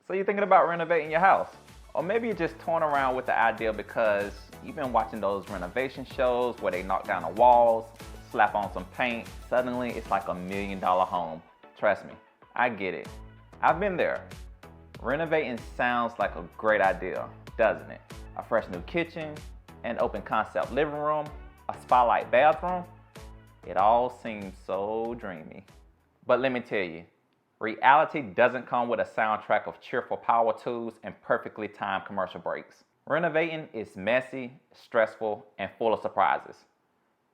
So you're thinking about renovating your house. Or maybe you're just torn around with the idea because you've been watching those renovation shows where they knock down the walls, slap on some paint, suddenly it's like $1 million home. Trust me, I get it. I've been there. Renovating sounds like a great idea, doesn't it? A fresh new kitchen, an open concept living room, a spotlight bathroom. It all seems so dreamy. But let me tell you, reality doesn't come with a soundtrack of cheerful power tools and perfectly timed commercial breaks. Renovating is messy, stressful, and full of surprises.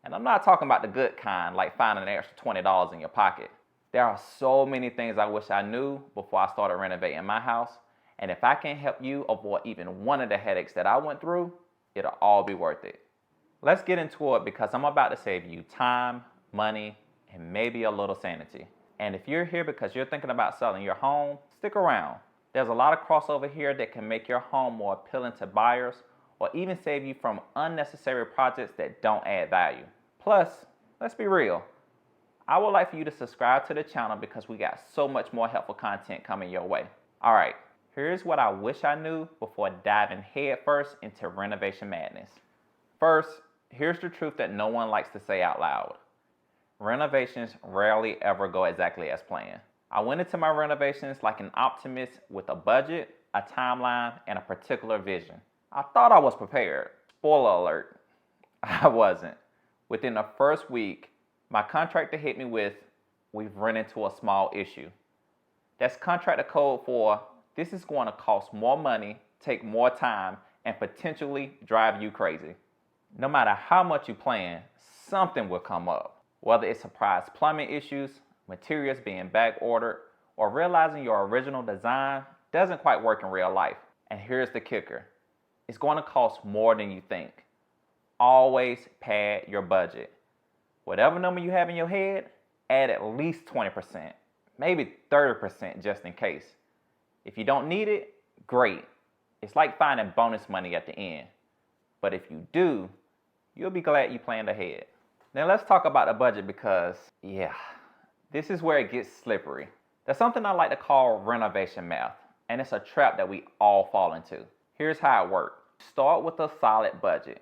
And I'm not talking about the good kind, like finding an extra $20 in your pocket. There are so many things I wish I knew before I started renovating my house, and if I can help you avoid even one of the headaches that I went through, it'll all be worth it. Let's get into it because I'm about to save you time, money, and maybe a little sanity. And if you're here because you're thinking about selling your home, stick around. There's a lot of crossover here that can make your home more appealing to buyers or even save you from unnecessary projects that don't add value. Plus, let's be real. I would like for you to subscribe to the channel because we got so much more helpful content coming your way. All right, here's what I wish I knew before diving headfirst into renovation madness. First, here's the truth that no one likes to say out loud. Renovations rarely ever go exactly as planned. I went into my renovations like an optimist with a budget, a timeline, and a particular vision. I thought I was prepared. Spoiler alert, I wasn't. Within the first week, my contractor hit me with, "We've run into a small issue." That's contractor code for, this is going to cost more money, take more time, and potentially drive you crazy. No matter how much you plan, something will come up. Whether it's surprise plumbing issues, materials being back ordered, or realizing your original design doesn't quite work in real life. And here's the kicker. It's going to cost more than you think. Always pad your budget. Whatever number you have in your head, add at least 20%, maybe 30% just in case. If you don't need it, great. It's like finding bonus money at the end. But if you do, you'll be glad you planned ahead. Now let's talk about the budget because, yeah, this is where it gets slippery. There's something I like to call renovation math, and it's a trap that we all fall into. Here's how it works. Start with a solid budget.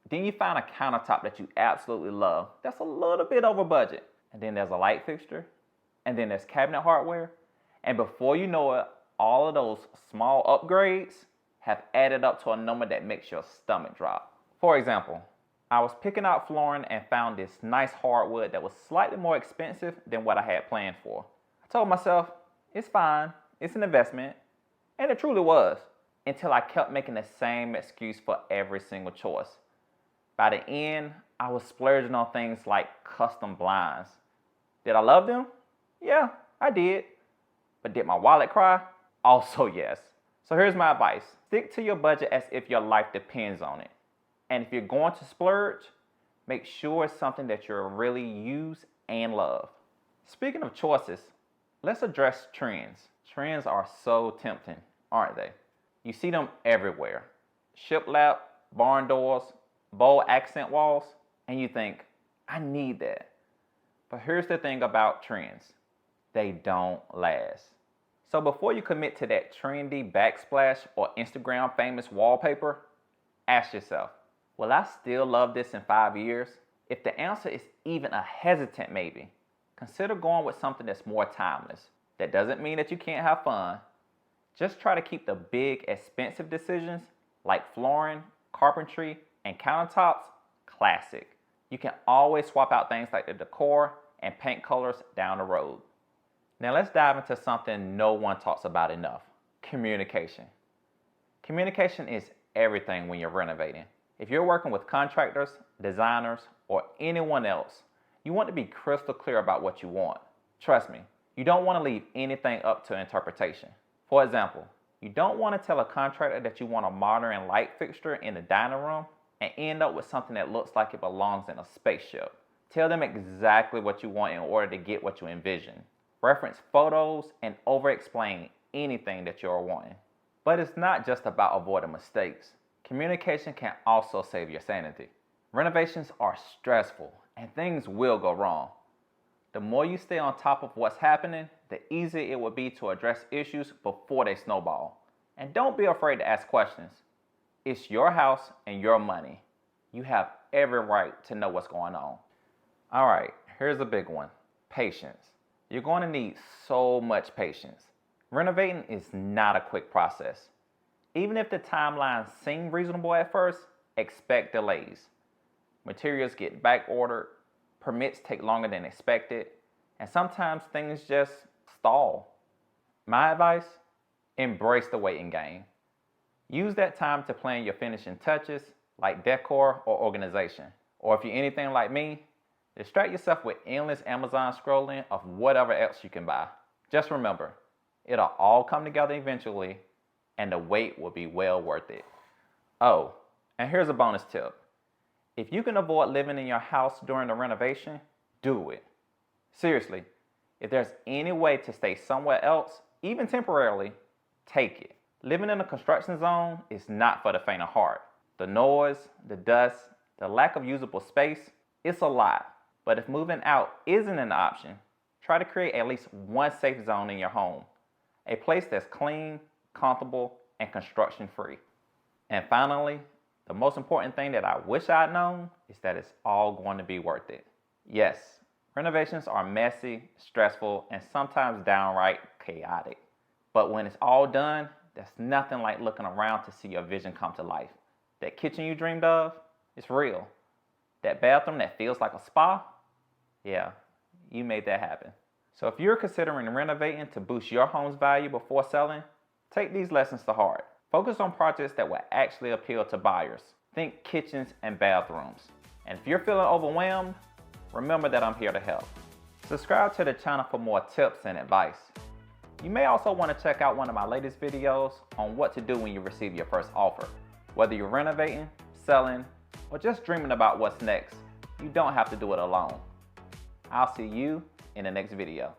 Then you find a countertop that you absolutely love that's a little bit over budget. And then there's a light fixture, and then there's cabinet hardware. And before you know it, all of those small upgrades have added up to a number that makes your stomach drop. For example, I was picking out flooring and found this nice hardwood that was slightly more expensive than what I had planned for. I told myself, it's fine, it's an investment, and it truly was, until I kept making the same excuse for every single choice. By the end, I was splurging on things like custom blinds. Did I love them? Yeah, I did. But did my wallet cry? Also yes. So here's my advice. Stick to your budget as if your life depends on it. And if you're going to splurge, make sure it's something that you'll really use and love. Speaking of choices, let's address trends. Trends are so tempting, aren't they? You see them everywhere. Shiplap, barn doors, bold accent walls, and you think, I need that. But here's the thing about trends. They don't last. So before you commit to that trendy backsplash or Instagram famous wallpaper, ask yourself, will I still love this in 5 years? If the answer is even a hesitant maybe, consider going with something that's more timeless. That doesn't mean that you can't have fun. Just try to keep the big, expensive decisions like flooring, carpentry, and countertops classic. You can always swap out things like the decor and paint colors down the road. Now let's dive into something no one talks about enough. Communication. Communication is everything when you're renovating. If you're working with contractors, designers, or anyone else, you want to be crystal clear about what you want. Trust me, you don't want to leave anything up to interpretation. For example, you don't want to tell a contractor that you want a modern light fixture in the dining room and end up with something that looks like it belongs in a spaceship. Tell them exactly what you want in order to get what you envision. Reference photos and over-explain anything that you're wanting. But it's not just about avoiding mistakes. Communication can also save your sanity. Renovations are stressful and things will go wrong. The more you stay on top of what's happening, the easier it will be to address issues before they snowball. And don't be afraid to ask questions. It's your house and your money. You have every right to know what's going on. All right, here's a big one. Patience. You're going to need so much patience. Renovating is not a quick process. Even if the timelines seem reasonable at first, expect delays. Materials get back ordered, permits take longer than expected, and sometimes things just stall. My advice? Embrace the waiting game. Use that time to plan your finishing touches like decor or organization. Or if you're anything like me, distract yourself with endless Amazon scrolling of whatever else you can buy. Just remember, it'll all come together eventually, and the wait will be well worth it. Oh, and here's a bonus tip. If you can avoid living in your house during the renovation, do it. Seriously, if there's any way to stay somewhere else, even temporarily, take it. Living in a construction zone is not for the faint of heart. The noise, the dust, the lack of usable space, it's a lot. But if moving out isn't an option, try to create at least one safe zone in your home. A place that's clean, comfortable, and construction free. And finally, the most important thing that I wish I'd known is that it's all going to be worth it. Yes, renovations are messy, stressful, and sometimes downright chaotic. But when it's all done, there's nothing like looking around to see your vision come to life. That kitchen you dreamed of, it's real. That bathroom that feels like a spa, yeah, you made that happen. So if you're considering renovating to boost your home's value before selling, take these lessons to heart. Focus on projects that will actually appeal to buyers. Think kitchens and bathrooms. And if you're feeling overwhelmed, remember that I'm here to help. Subscribe to the channel for more tips and advice. You may also want to check out one of my latest videos on what to do when you receive your first offer. Whether you're renovating, selling, or just dreaming about what's next, you don't have to do it alone. I'll see you in the next video.